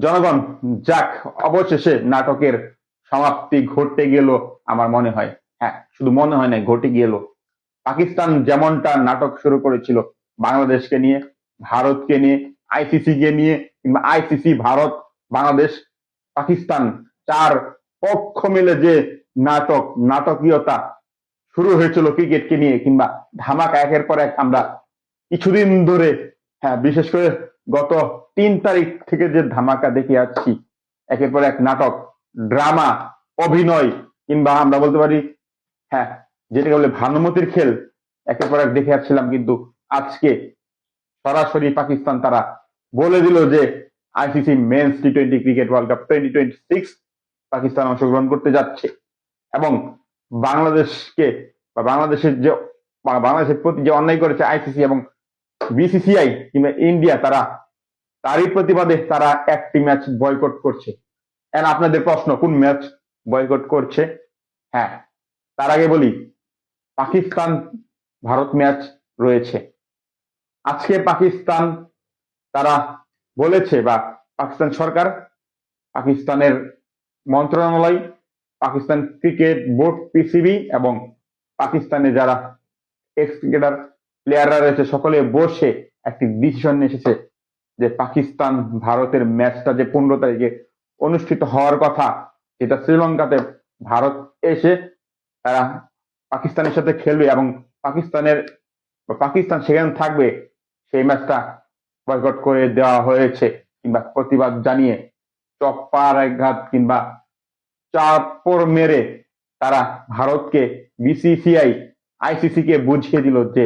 জনগণ, যাক, অবশেষে নাটকের সমাপ্তি ঘটতে গেল। আমার মনে হয়, হ্যাঁ, শুধু মনে হয় না, ঘটে গেল। পাকিস্তান যেমনটা নাটক শুরু করেছিল বাংলাদেশকে নিয়ে, ভারতকে নিয়ে, আইসিসি কে নিয়ে, কিংবা আইসিসি, ভারত, বাংলাদেশ, পাকিস্তান, চার পক্ষ মিলে যে নাটকীয়তা শুরু হয়েছিল ক্রিকেটকে নিয়ে, কিংবা ধামাকা একের পর এক আমরা কিছুদিন ধরে, হ্যাঁ, বিশেষ করে গত 3 তারিখ থেকে যে ধামাকা দেখে যাচ্ছি, একের পর এক নাটক, ড্রামা, অভিনয়, কিংবা আমরা বলতে পারি, হ্যাঁ, যেটাকে বলে ভানুমতির খেল, একের পর এক দেখে যাচ্ছিলাম। কিন্তু আজকে সরাসরি পাকিস্তান তারা বলে দিল যে আইসিসি মেন্স টি-20 ক্রিকেট ওয়ার্ল্ড কাপ 2026 পাকিস্তান অংশগ্রহণ করতে যাচ্ছে। এবং বাংলাদেশকে, বা বাংলাদেশের প্রতি যে অন্যায় করেছে আইসিসি এবং বিসিসিআই কিংবা ইন্ডিয়া, তারই প্রতিবাদে তারা একটি ম্যাচ বয়কট করছে। আপনাদের প্রশ্ন, কোন ম্যাচ বয়কট করছে? হ্যাঁ, তার আগে বলি, পাকিস্তান ভারত ম্যাচ রয়েছে আজকে। পাকিস্তান তারা বলেছে, বা পাকিস্তান সরকার, পাকিস্তানের মন্ত্রণালয়, পাকিস্তান ক্রিকেট বোর্ড পিসিবি এবং পাকিস্তানে যারা এক্স ক্রিকেটার প্লেয়াররা রয়েছে, সকলে বসে একটি ডিসিশন নিয়ে এসেছে যে পাকিস্তান ভারতের ম্যাচটা যে 15 তারিখে অনুষ্ঠিত হওয়ার কথা, যেটা শ্রীলঙ্কাতে, ভারত এসে তারা পাকিস্তানের সাথে খেলবে এবং পাকিস্তান সেখানে থাকবে, সেই ম্যাচটা বয়কট করে দেওয়া হয়েছে। কিংবা প্রতিবাদ জানিয়ে চপ্পার আঘাত কিংবা চাপড় মেরে তারা ভারতকে, বিসিসিআই, আইসিসি কে বুঝিয়ে দিল যে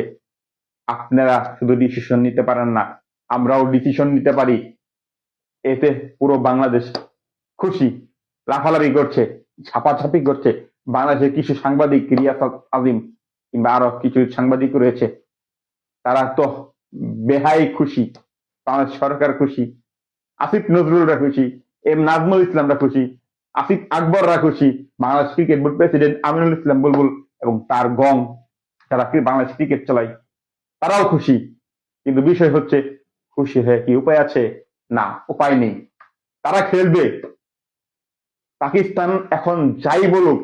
আপনারা শুধু ডিসিশন নিতে পারেন না, আমরাও ডিসিশন নিতে পারি। এতে পুরো বাংলাদেশ খুশি, লাফালাফি করছে, ছাপাছাপি করছে। বাংলাদেশের কিছু সাংবাদিক, রিয়াজ আজিম কিংবা আরো কিছু সাংবাদিক রয়েছে, তারা তো বেহাই খুশি, বাংলাদেশ সরকার খুশি, আসিফ নজরুলরা খুশি, নাজমুল ইসলামরা খুশি, আসিফ আকবররা খুশি, Bangladesh cricket board president Aminul Islam Bulbul এবং তার গং, যারা বাংলাদেশ ক্রিকেট চালায়, তারাও খুশি। কিন্তু বিষয় হচ্ছে, খুশি হয়ে কি উপায় আছে? না, উপায় নেই। তারা খেলবে। পাকিস্তান এখন যাই বলুক,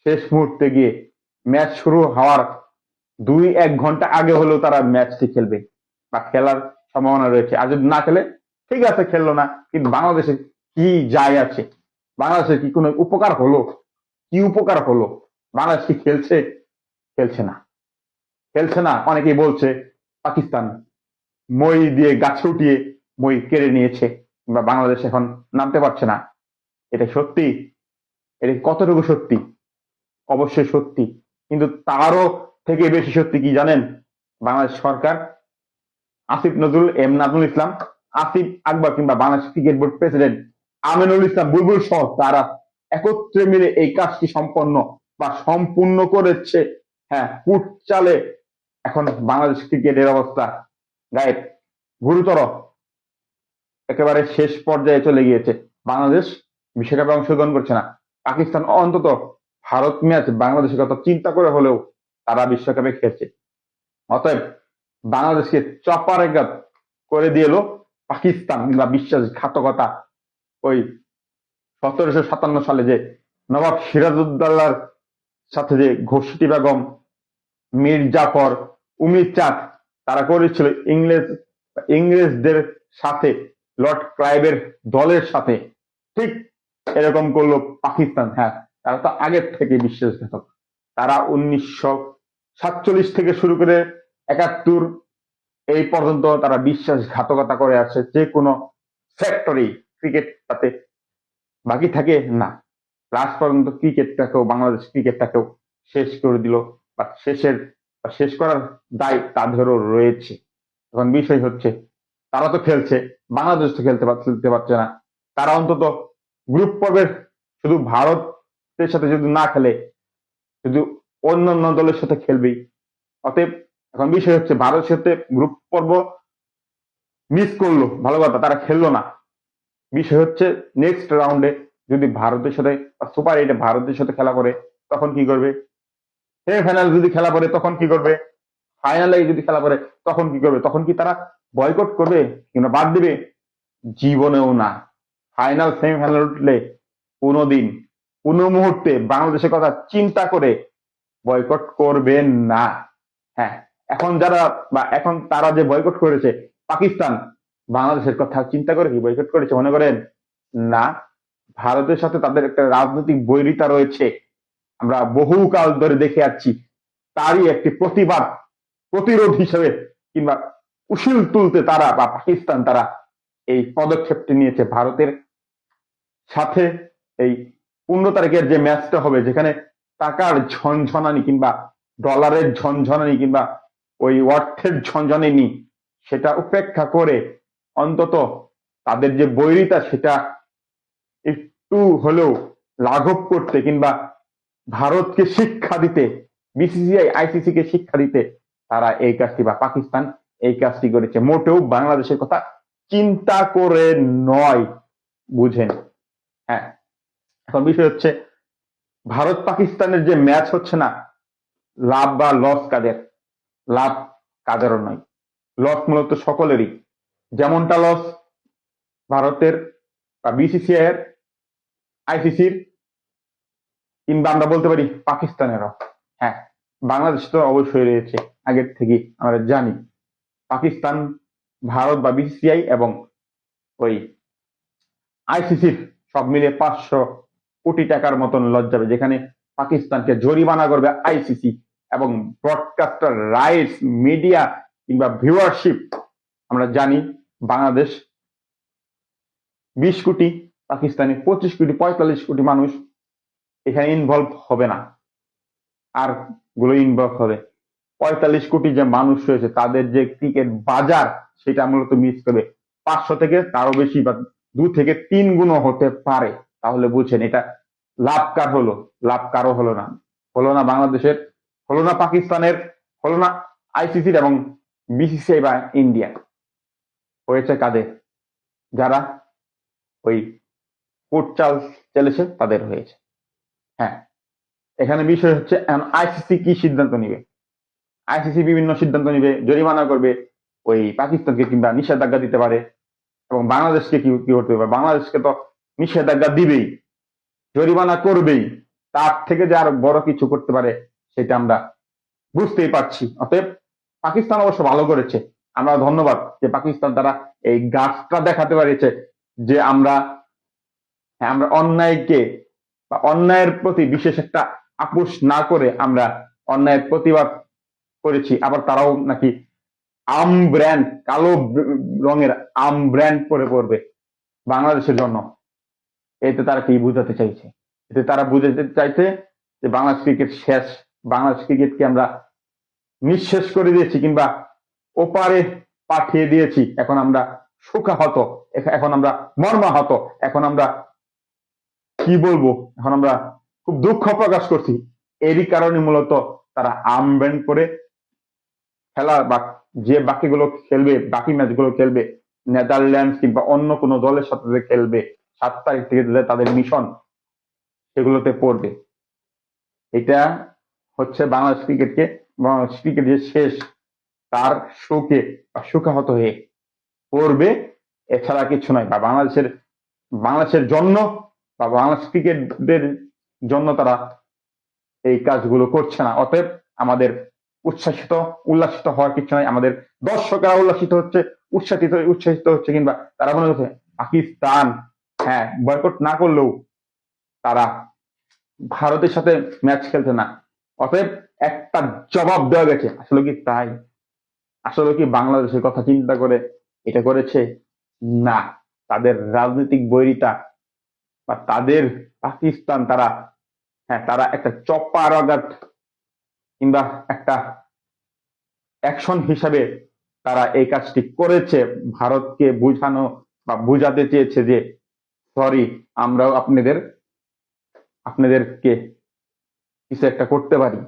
শেষ মুহূর্তে গিয়ে ম্যাচ শুরু হওয়ার 2-1 ঘন্টা আগে হলেও তারা ম্যাচটি খেলবে বা খেলার সম্ভাবনা রয়েছে। আর যদি না খেলে, ঠিক আছে, খেললো না, কিন্তু বাংলাদেশের কি যায় আছে? বাংলাদেশের কি কোনো উপকার হলো? কি উপকার হলো? বাংলাদেশ কি খেলছে? খেলছে না, খেলছে না। অনেকেই বলছে পাকিস্তান মই দিয়ে গাছে উঠিয়ে মই কেড়ে নিয়েছে, কিংবা বাংলাদেশ এখন নামতে পারছে না। এটা সত্যি? এটা কতটুকু সত্যি? অবশ্যই সত্যি, কিন্তু তারও থেকে বেশি সত্যি কি জানেন? বাংলাদেশ সরকার, আসিফ নজরুল, নাজমুল ইসলাম, আসিফ আকবর কিংবা Bangladesh cricket board president Aminul Islam Bulbul সহ তারা একত্রে মিলে এই কাজটি সম্পূর্ণ করেছে। হ্যাঁ, ফুট চালে এখন বাংলাদেশ ক্রিকেটের অবস্থা গায়েব, গুরুতর, একেবারে শেষ পর্যায়ে চলে গিয়েছে। বাংলাদেশ বিশ্বকাপে অংশগ্রহণ করছে না। পাকিস্তান অন্তত ভারত ম্যাচ বাংলাদেশের কথা চিন্তা করে হলেও তারা বিশ্বকাপে খেলছে। অতএব বাংলাদেশকে চপারেঘাত করে দিয়ে এলো পাকিস্তান, কিংবা বিশ্বাসঘাতকতা। ওই 1757 সালে যে নবাব সিরাজউদ্দৌলার সাথে যে ঘোষিটি বেগম, মীর জাফর, উমির চাঁদ, তারা করেছিল ইংরেজদের সাথে, লর্ড ক্লাইভের দলের সাথে, ঠিক এরকম করলো পাকিস্তান। হ্যাঁ, তারা তো আগের থেকে বিশ্বাসঘাতক। তারা 1947 থেকে শুরু করে 71 এই পর্যন্ত তারা বিশ্বাসঘাতকতা করে আসছে। যে কোনো ফ্যাক্টরি ক্রিকেট তাতে বাকি থাকে না। লাস্ট পর্যন্ত ক্রিকেটটাকেও, বাংলাদেশ ক্রিকেটটাকেও শেষ করে দিল, বা শেষ করার দায় তাদেরও রয়েছে। এখন বিষয় হচ্ছে, তারা তো খেলছে, বাংলাদেশ তো খেলতে পারছে না। তারা অন্তত গ্রুপ পর্বের, শুধু ভারতের সাথে যদি না খেলে, শুধু অন্যান্য দলের সাথে খেলবেই। অতএব এখন বিষয় হচ্ছে, ভারতের সাথে গ্রুপ পর্ব মিস করলো, ভালো কথা, তারা খেললো না। বিষয় হচ্ছে, নেক্সট রাউন্ডে যদি ভারতের সাথে, সুপার 8-এ ভারতের সাথে খেলা করে, তখন কি করবে? সেমিফাইনাল যদি খেলা করে, তখন কি করবে? ফাইনালে যদি খেলা করে, তখন কি করবে? তখন কি তারা বয়কট করবে কিংবা বাদ দিবে? জীবনেও না। ফাইনাল সেমিফাইনাল উঠলে কোনোদিন কোনো মুহূর্তে বাংলাদেশের কথা চিন্তা করে বয়কট করবেন না। হ্যাঁ, এখন যারা বা এখন তারা যে বয়কট করেছে পাকিস্তান, বাংলাদেশের কথা চিন্তা করে কি বয়কট করেছে মনে করেন? না। ভারতের সাথে তাদের একটা রাজনৈতিক বৈরিতা রয়েছে, আমরা বহুকাল ধরে দেখে আসছি। তারই একটি প্রতিবাদ, প্রতিরোধ হিসেবে কিংবা উশিল তুলতে তারা বা পাকিস্তান তারা এই পদক্ষেপটি নিয়েছে ভারতের সাথে। এই 15 তারিখের যে ম্যাচটা হবে, যেখানে টাকার ঝনঝনানি কিংবা ডলারের ঝনঝনানি কিংবা ওই অর্থের ঝনঝনানি, সেটা উপেক্ষা করে অন্তত তাদের যে বৈরিতা সেটা একটু হলেও লাঘব করতে কিংবা ভারতকে শিক্ষা দিতে, বিসিসিআই আইসিসি কে শিক্ষা দিতে তারা এই কাজটি বা পাকিস্তান এই কাজটি করেছে, মোটেও বাংলাদেশের কথা চিন্তা করে নয়, বুঝেন? হ্যাঁ, এখন বিষয় হচ্ছে ভারত পাকিস্তানের যে ম্যাচ হচ্ছে না, লাভ বা লস কাদের? লাভ কাদেরও নয়, লস মূলত সকলেরই। যেমনটা লস ভারতের বা বিসিসিআই এর, আইসিসির, কিংবা আমরা বলতে পারি পাকিস্তানেরও। হ্যাঁ, বাংলাদেশ তো অবশ্যই রয়েছে, আগের থেকে আমরা জানি। পাকিস্তান, ভারত বা বিসিসিআই এবং ওই আইসিসির সব মিলে 500 কোটি টাকার মতন লস যাবে, যেখানে পাকিস্তানকে জরিমানা করবে আইসিসি, এবং ব্রডকাস্টার রাইটস, মিডিয়া কিংবা ভিউয়ারশিপ আমরা জানি বাংলাদেশ 20 কোটি, পাকিস্তানে 25 কোটি, 45 কোটি মানুষ এখানে ইনভলভ হবে না, আর গুলো ইনভলভ হবে। 45 কোটি যে মানুষ রয়েছে তাদের যে ক্রিকেট বাজার সেটা মূলত মিস করবে। 500 থেকে তারও বেশি বা 2 থেকে 3 গুণও হতে পারে। তাহলে বুঝছেন এটা লাভ কার হলো? লাভ কারো হলো না। হলো না বাংলাদেশের, হলো না পাকিস্তানের, হলো না আইসিসির এবং বিসিসিআই বা ইন্ডিয়া। হয়েছে কাদের? যারা ওই কোর্ট চাল চলেছে তাদের হয়েছে। হ্যাঁ, এখানে বিষয় হচ্ছে আইসিসি কি সিদ্ধান্ত নিবে। আইসিসি বিভিন্ন সিদ্ধান্ত নিবে, জরিমানা করবে ওই পাকিস্তানকে কিংবা নিষেধাজ্ঞা দিতে পারে, এবং বাংলাদেশকে কি কি করতে পারে? বাংলাদেশকে তো নিষেধাজ্ঞা দিবেই, জরিমানা করবেই। তার থেকে যে আর বড় কিছু করতে পারে সেটা আমরা বুঝতেই পারছি। অতএব পাকিস্তান অবশ্য ভালো করেছে, আমরা ধন্যবাদ যে পাকিস্তান তারা এই গাছটা দেখাতে পেরেছে যে আমরা, হ্যাঁ, আমরা অন্যায়কে বা অন্যায়ের প্রতি বিশেষ একটা আপোষ না করে আমরা অন্যায়ের প্রতিবাদ করেছি। আবার তারাও নাকি আম ব্র্যান্ড, কালো রঙের আম ব্র্যান্ড পরে পড়বে বাংলাদেশের জন্য। এতে তারা কি বুঝাতে চাইছে? এতে তারা বুঝাতে চাইছে যে বাংলাদেশ ক্রিকেট শেষ, বাংলাদেশ ক্রিকেটকে আমরা নিঃশেষ করে দিয়েছি কিংবা ওপারে পাঠিয়ে দিয়েছি। এখন আমরা শোকাহত, এখন আমরা মর্মাহত, এখন আমরা কি বলবো, এখন আমরা খুব দুঃখ প্রকাশ করছি। এরই কারণে মূলত তারা আম ব্র্যান্ড করে খেলা বা যে বাকিগুলো খেলবে, বাকি ম্যাচগুলো খেলবে নেদারল্যান্ডস কিংবা অন্য কোনো দলের সাথে খেলবে 7 তারিখ থেকে তাদের মিশন সেগুলোতে পড়বে। এটা হচ্ছে বাংলাদেশ ক্রিকেটকে, বাংলাদেশ ক্রিকেট যে শেষ তার শোকে বা শোকাহত হয়ে পড়বে, এছাড়া কিছু নয়। বা বাংলাদেশের জন্য বা বাংলাদেশ ক্রিকেটের জন্য তারা এই কাজগুলো করছে না। অতএব আমাদের উল্লাসিত হওয়ার কিছু নাই। আমাদের দর্শকরা উল্লাসিত হচ্ছে, উচ্ছ্বাসিত হচ্ছে, কিংবা তারা মনে হচ্ছে পাকিস্তান, হ্যাঁ, বয়কট না করলেও তারা ভারতের সাথে ম্যাচ খেলছে না। অতএব একটা জবাব দেওয়া গেছে। আসলে কি তাই? আসলে কি বাংলাদেশের কথা চিন্তা করে এটা করেছে? না। তাদের রাজনৈতিক বৈরিতা বা তাদের পাকিস্তান, তারা, হ্যাঁ, তারা একটা চপারগাট কিংবা একটা অ্যাকশন হিসাবে তারা এই কাজটি করেছে, ভারতকে বুঝানো বা বুঝাতে চেয়েছে যে সরি, আমরাও আপনাদেরকে কিছু একটা করতে পারি।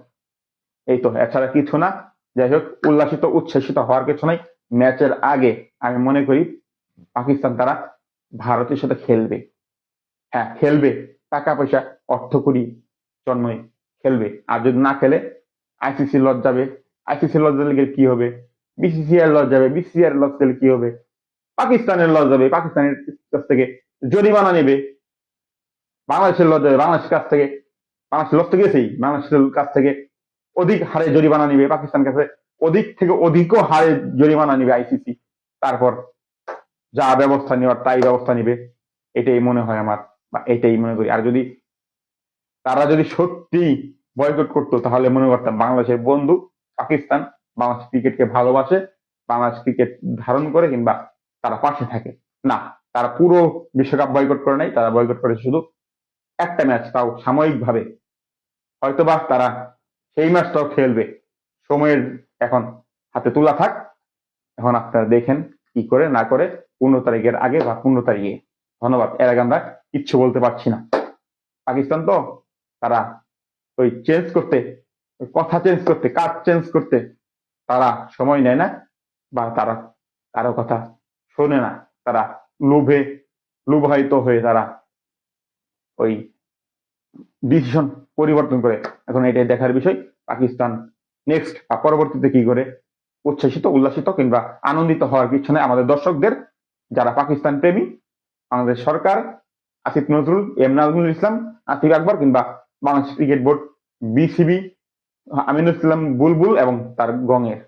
এই তো, এছাড়া কিছু না। যাই হোক, উচ্ছ্বাসিত হওয়ার কিছু নাই। ম্যাচের আগে আমি মনে করি পাকিস্তান তারা ভারতের সাথে খেলবে। হ্যাঁ, খেলবে, টাকা পয়সা অর্থকরী জন্যই খেলবে। আর যদি না খেলে আইসিসি লস যাবে, আইসিসি লস গেলে কি হবে? বিসিসিআই লস যাবে, বিসিসিআই লস গেলে কি হবে? পাকিস্তানের লস যাবে, পাকিস্তানের কাছ থেকে জরিমানা নেবে। বাংলাদেশের কাছ থেকে, বাংলাদেশ লস তো গেছেই, বাংলাদেশের কাছ থেকে অধিক হারে জরিমানা নিবে, পাকিস্তান কাছে অধিক থেকে অধিকও হারে জরিমানা নিবে আইসিসি। তারপর যা ব্যবস্থা নেওয়ার তাই ব্যবস্থা নিবে, এটাই মনে হয় আমার, বা এটাই মনে করি। আর যদি তারা যদি সত্যি বয়কট করতো, তাহলে মনে করতাম বাংলাদেশের বন্ধু পাকিস্তান বাংলাদেশ ক্রিকেটকে ভালোবাসে, বাংলাদেশ ক্রিকেট ধারণ করে, কিংবা তারা পাশে থাকে। না, তারা পুরো বিশ্বকাপ বয়কট করে নাই, তারা বয়কট করেছে শুধু একটা ম্যাচ, তাও সাময়িক ভাবে। হয়তোবা তারা সেই ম্যাচটাও খেলবে। সময়ের এখন হাতে তুলা থাক, এখন আপনারা দেখেন কি করে না করে 15 তারিখের আগে বা 15 তারিখে। ধন্যবাদ। এর আগে আমরা কিচ্ছু বলতে পারছি না। পাকিস্তান তো তারা ওই চেঞ্জ করতে, কথা চেঞ্জ করতে, কাজ চেঞ্জ করতে তারা সময় নেয় না, বা তারা কারো কথা শোনে না। তারা লোভে লোভায়িত হয়ে তারা ওই ডিসিশন পরিবর্তন করে। এখন এটাই দেখার বিষয় পাকিস্তান নেক্সট বা পরবর্তীতে কি করে। উচ্ছ্বাসিত, উল্লাসিত কিংবা আনন্দিত হওয়ার কিছু নেই আমাদের দর্শকদের, যারা পাকিস্তান প্রেমী। বাংলাদেশ সরকার, আসিফ নজরুল, নাজমুল ইসলাম, আসিফ আকবর, কিংবা Bangladesh cricket board, BCB, Aminul Islam Bulbul এবং তার গঙের